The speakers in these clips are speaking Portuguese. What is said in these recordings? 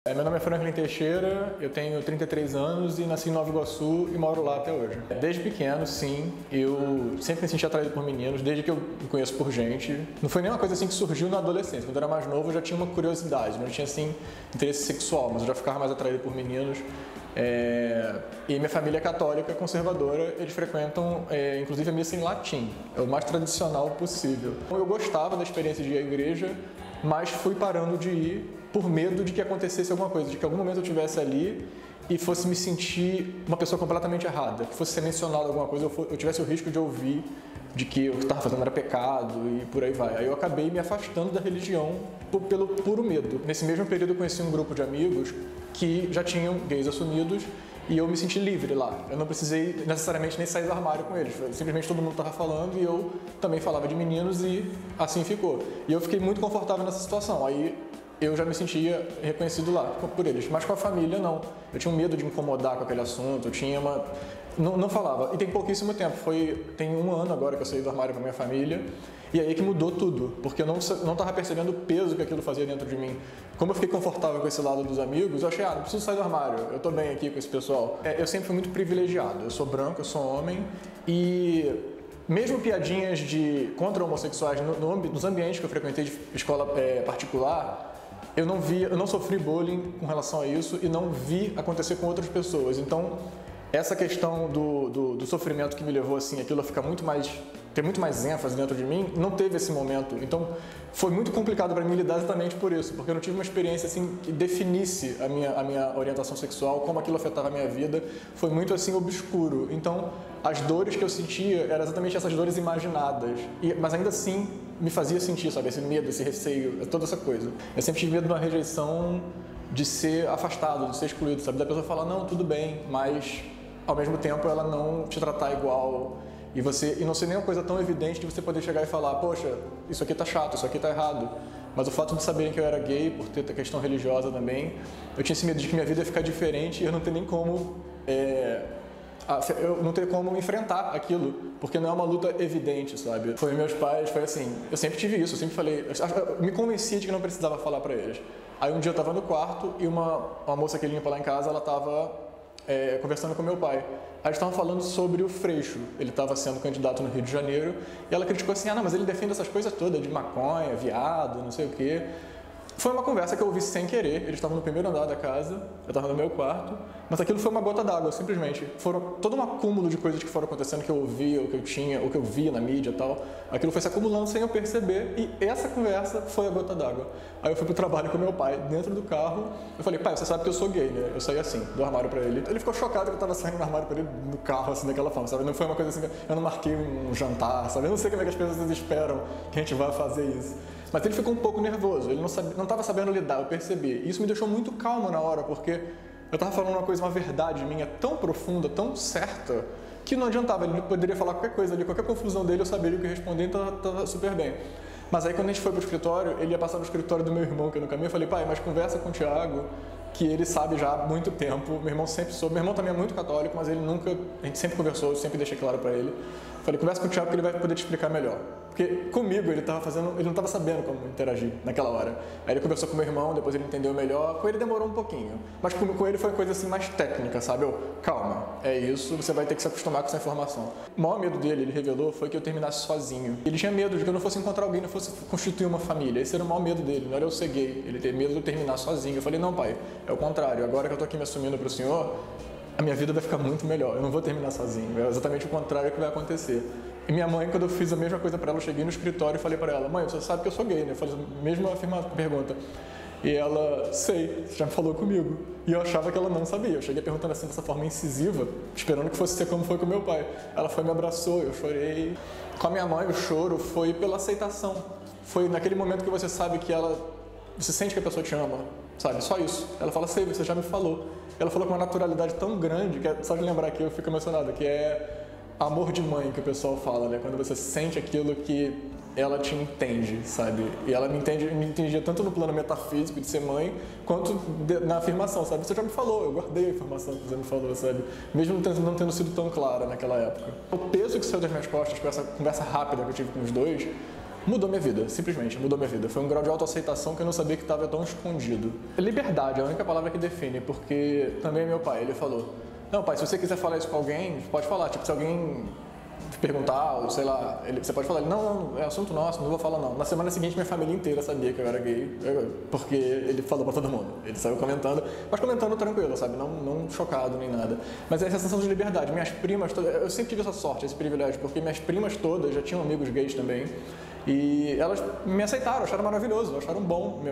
Meu nome é Franklin Teixeira, eu tenho 33 anos e nasci em Nova Iguaçu e moro lá até hoje. Desde pequeno, sim, eu sempre me senti atraído por meninos, desde que eu me conheço por gente. Não foi nenhuma coisa assim que surgiu na adolescência. Quando eu era mais novo, eu já tinha uma curiosidade, não tinha assim interesse sexual, mas eu já ficava mais atraído por meninos. E minha família é católica, conservadora, eles frequentam inclusive a missa em latim, é o mais tradicional possível. Eu gostava da experiência de ir à igreja, mas fui parando de ir por medo de que acontecesse alguma coisa, de que em algum momento eu estivesse ali e fosse me sentir uma pessoa completamente errada, que fosse ser mencionado alguma coisa, eu tivesse o risco de ouvir de que o que eu estava fazendo era pecado e por aí vai. Aí eu acabei me afastando da religião pelo puro medo. Nesse mesmo período eu conheci um grupo de amigos que já tinham gays assumidos e eu me senti livre lá. Eu não precisei necessariamente nem sair do armário com eles. Simplesmente todo mundo estava falando e eu também falava de meninos e assim ficou. E eu fiquei muito confortável nessa situação. Aí eu já me sentia reconhecido lá por eles, mas com a família não. Eu tinha um medo de me incomodar com aquele assunto, eu tinha uma... Não falava. E tem pouquíssimo tempo, tem um ano agora que eu saí do armário com a minha família, e aí que mudou tudo, porque eu não estava percebendo o peso que aquilo fazia dentro de mim. Como eu fiquei confortável com esse lado dos amigos, eu achei, não preciso sair do armário, eu estou bem aqui com esse pessoal. Eu sempre fui muito privilegiado, eu sou branco, eu sou homem, e mesmo piadinhas contra homossexuais nos ambientes que eu frequentei de escola particular, eu não sofri bullying com relação a isso e não vi acontecer com outras pessoas. Então, essa questão do sofrimento que me levou assim, aquilo a ficar ter muito mais ênfase dentro de mim, não teve esse momento. Então, foi muito complicado para mim lidar exatamente por isso, porque eu não tive uma experiência assim que definisse a minha orientação sexual, como aquilo afetava a minha vida, foi muito assim obscuro. Então, as dores que eu sentia eram exatamente essas dores imaginadas, mas ainda assim me fazia sentir, sabe, esse medo, esse receio, toda essa coisa. Eu sempre tive medo de uma rejeição, de ser afastado, de ser excluído, sabe, da pessoa falar, não, tudo bem, mas ao mesmo tempo ela não te tratar igual e não ser nenhuma coisa tão evidente de você poder chegar e falar, poxa, isso aqui tá chato, isso aqui tá errado. Mas o fato de saberem que eu era gay, por ter a questão religiosa também, eu tinha esse medo de que minha vida ia ficar diferente e eu não ter nem como eu não ter como enfrentar aquilo, porque não é uma luta evidente, sabe? Foi meus pais, foi assim, eu sempre tive isso, eu sempre falei, eu me convenci de que não precisava falar pra eles. Aí um dia eu tava no quarto e uma moça que limpa lá em casa, ela tava conversando com meu pai. Aí eles estavam falando sobre o Freixo, ele estava sendo candidato no Rio de Janeiro, e ela criticou assim, não, mas ele defende essas coisas todas, de maconha, viado, não sei o quê. Foi uma conversa que eu ouvi sem querer, eles estavam no primeiro andar da casa, eu estava no meu quarto, mas aquilo foi uma gota d'água, simplesmente. Foram todo um acúmulo de coisas que foram acontecendo, que eu ouvi, ou que eu tinha, ou que eu via na mídia e tal. Aquilo foi se acumulando sem eu perceber, e essa conversa foi a gota d'água. Aí eu fui pro trabalho com meu pai, dentro do carro, eu falei, pai, você sabe que eu sou gay, né? Eu saí assim, do armário pra ele. Ele ficou chocado que eu tava saindo do armário pra ele no carro, assim, daquela forma, sabe? Não foi uma coisa assim, eu não marquei um jantar, sabe? Eu não sei como é que as pessoas esperam que a gente vá fazer isso. Mas ele ficou um pouco nervoso, ele não estava sabendo lidar, eu percebi. E isso me deixou muito calmo na hora, porque eu estava falando uma verdade minha tão profunda, tão certa, que não adiantava, ele poderia falar qualquer coisa ali, qualquer confusão dele, eu saberia o que responder, então estava super bem. Mas aí quando a gente foi pro escritório, ele ia passar no escritório do meu irmão, que é no caminho, eu falei, pai, mas conversa com o Thiago, que ele sabe já há muito tempo, meu irmão sempre soube, meu irmão também é muito católico, mas a gente sempre conversou, eu sempre deixei claro para ele. Falei, conversa com o Thiago que ele vai poder te explicar melhor. Porque comigo ele não estava sabendo como interagir naquela hora. Aí ele conversou com meu irmão, depois ele entendeu melhor, com ele demorou um pouquinho. Mas com ele foi uma coisa assim mais técnica, sabe? Calma, é isso, você vai ter que se acostumar com essa informação. O maior medo dele, ele revelou, foi que eu terminasse sozinho. Ele tinha medo de que eu não fosse encontrar alguém, não fosse constituir uma família. Esse era o maior medo dele, não era eu ser gay. Ele ter medo de eu terminar sozinho. Eu falei, não pai, é o contrário, agora que eu tô aqui me assumindo pro senhor, a minha vida vai ficar muito melhor, eu não vou terminar sozinho, é exatamente o contrário que vai acontecer. E minha mãe, quando eu fiz a mesma coisa para ela, eu cheguei no escritório e falei para ela, mãe, você sabe que eu sou gay, né? Eu falei a mesma pergunta. E ela, sei, você já me falou comigo. E eu achava que ela não sabia, eu cheguei perguntando assim dessa forma incisiva, esperando que fosse ser como foi com meu pai. Ela foi, me abraçou, eu chorei. Com a minha mãe, o choro foi pela aceitação. Foi naquele momento que você sabe que você sente que a pessoa te ama, sabe? Só isso. Ela fala, sei, você já me falou. Ela falou com uma naturalidade tão grande, que só de lembrar aqui eu fico emocionado, que é amor de mãe que o pessoal fala, né? Quando você sente aquilo que ela te entende, sabe? E ela me entendia tanto no plano metafísico de ser mãe, quanto na afirmação, sabe? Você já me falou, eu guardei a informação que você me falou, sabe? Mesmo não tendo sido tão clara naquela época. O peso que saiu das minhas costas com essa conversa rápida que eu tive com os dois Mudou minha vida, simplesmente, mudou minha vida. Foi um grau de autoaceitação que eu não sabia que estava tão escondido. Liberdade é a única palavra que define, porque também meu pai, ele falou, não, pai, se você quiser falar isso com alguém, pode falar. Tipo, se alguém perguntar, ou sei lá, você pode falar, não, é assunto nosso, não vou falar não. Na semana seguinte, minha família inteira sabia que eu era gay, porque ele falou pra todo mundo. Ele saiu comentando, mas comentando tranquilo, sabe? Não chocado nem nada. Mas é a sensação de liberdade. Minhas primas, eu sempre tive essa sorte, esse privilégio, porque minhas primas todas já tinham amigos gays também. E elas me aceitaram, acharam maravilhoso, acharam bom,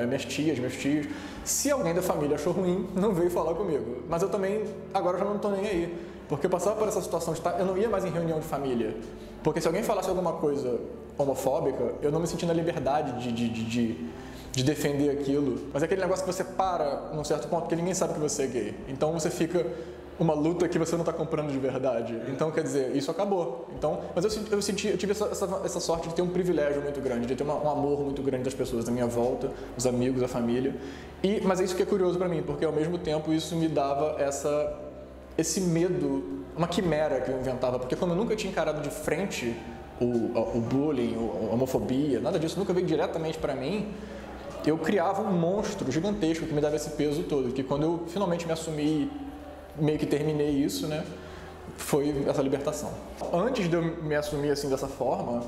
minhas tias, meus tios. Se alguém da família achou ruim, não veio falar comigo. Mas eu também, agora já não tô nem aí. Porque eu passava por essa situação de eu não ia mais em reunião de família. Porque se alguém falasse alguma coisa homofóbica, eu não me sentia na liberdade de defender aquilo. Mas é aquele negócio que você para num certo ponto, porque ninguém sabe que você é gay. Então você fica uma luta que você não está comprando de verdade. Então, quer dizer, isso acabou. Então, mas eu tive essa sorte de ter um privilégio muito grande, de ter um amor muito grande das pessoas da minha volta, os amigos, a família. Mas é isso que é curioso para mim, porque ao mesmo tempo isso me dava esse medo, uma quimera que eu inventava, porque como eu nunca tinha encarado de frente o bullying, a homofobia, nada disso nunca veio diretamente para mim, eu criava um monstro gigantesco que me dava esse peso todo, que quando eu finalmente me assumi, meio que terminei isso, né, foi essa libertação. Antes de eu me assumir assim dessa forma,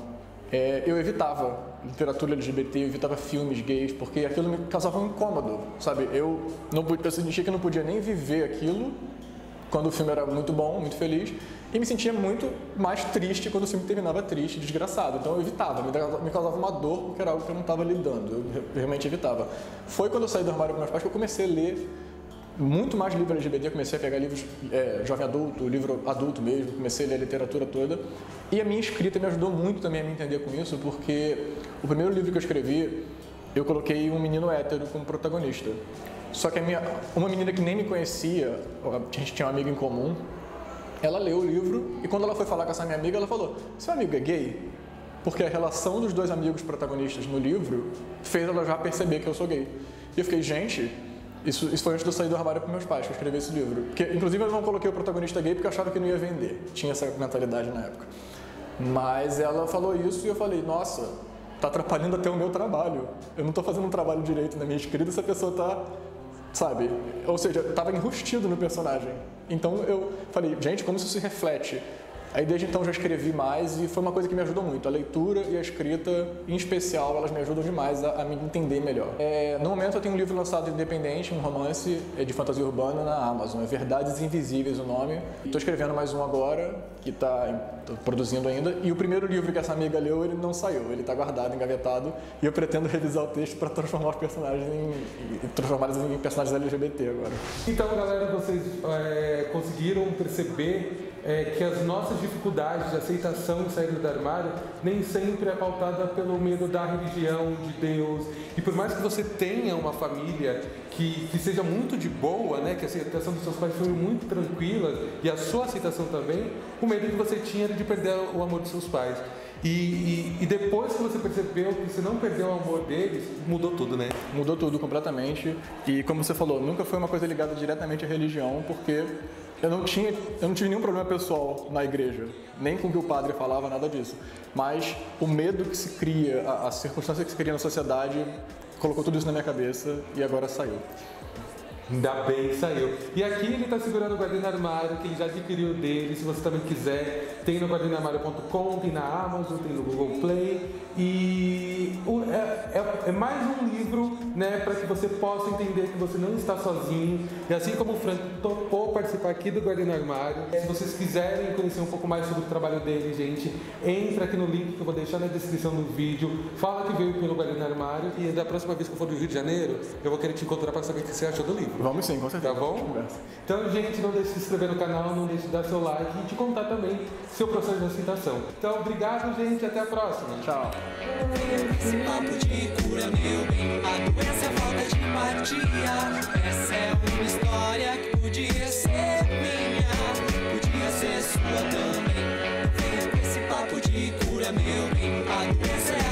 eu evitava literatura LGBT, eu evitava filmes gays, porque aquilo me causava um incômodo, sabe? Eu sentia que eu não podia nem viver aquilo quando o filme era muito bom, muito feliz, e me sentia muito mais triste quando o filme terminava triste, desgraçado. Então eu evitava, me causava uma dor porque era algo que eu não estava lidando, eu realmente evitava. Foi quando eu saí do armário com meus pais que eu comecei a ler muito mais livro LGBT, comecei a pegar livros jovem adulto, livro adulto mesmo, comecei a ler a literatura toda. E a minha escrita me ajudou muito também a me entender com isso, porque o primeiro livro que eu escrevi, eu coloquei um menino hétero como protagonista. Só que uma menina que nem me conhecia, a gente tinha um amigo em comum, ela leu o livro e quando ela foi falar com essa minha amiga, ela falou, seu amigo é gay? Porque a relação dos dois amigos protagonistas no livro fez ela já perceber que eu sou gay. E eu fiquei, gente, isso foi antes de eu sair do armário para meus pais, que eu escrevi esse livro. Porque, inclusive, eu não coloquei o protagonista gay porque eu achava que não ia vender. Tinha essa mentalidade na época. Mas ela falou isso e eu falei, nossa, tá atrapalhando até o meu trabalho. Eu não tô fazendo um trabalho direito na minha escrita, essa pessoa tá, sabe? Ou seja, eu tava enrustido no personagem. Então eu falei, gente, como isso se reflete? Aí desde então já escrevi mais e foi uma coisa que me ajudou muito. A leitura e a escrita, em especial, elas me ajudam demais a me entender melhor. No momento eu tenho um livro lançado independente, um romance de fantasia urbana na Amazon. É Verdades Invisíveis o nome. Estou escrevendo mais um agora, que tô produzindo ainda. E o primeiro livro que essa amiga leu, ele não saiu. Ele está guardado, engavetado. E eu pretendo revisar o texto para transformar os personagens transformá-los em personagens LGBT agora. Então, galera, vocês conseguiram perceber que as nossas dificuldades de aceitação e saída do armário nem sempre é pautada pelo medo da religião, de Deus. E por mais que você tenha uma família que seja muito de boa, né, que a aceitação dos seus pais foi muito tranquila e a sua aceitação também, o medo que você tinha era de perder o amor dos seus pais. E depois que você percebeu que você não perdeu o amor deles, mudou tudo, né? Mudou tudo completamente. E como você falou, nunca foi uma coisa ligada diretamente à religião, porque eu não tive nenhum problema pessoal na igreja, nem com o que o padre falava, nada disso. Mas o medo que se cria, a circunstância que se cria na sociedade, colocou tudo isso na minha cabeça e agora saiu. Ainda bem que saiu. E aqui ele está segurando o Guardei no Armário, que ele já adquiriu dele. Se você também quiser, tem no guardeinoarmário.com, tem na Amazon, tem no Google Play. E é mais um livro, né, para que você possa entender que você não está sozinho. E assim como o Frank topou participar aqui do Guardei no Armário, se vocês quiserem conhecer um pouco mais sobre o trabalho dele, gente, entra aqui no link que eu vou deixar na descrição do vídeo. Fala que veio pelo Guardei no Armário. E da próxima vez que eu for do Rio de Janeiro, eu vou querer te encontrar para saber o que você achou do livro. Vamos sim, com certeza. Tá bom? Então, gente, não deixe de se inscrever no canal, não deixe de dar seu like e te contar também seu processo de aceitação. Então, obrigado, gente, até a próxima. Tchau. Esse papo de cura, meu bem, a doença é falta de empatia. Essa é uma história que podia ser minha, podia ser sua também. Venha com esse papo de cura, meu bem, a doença é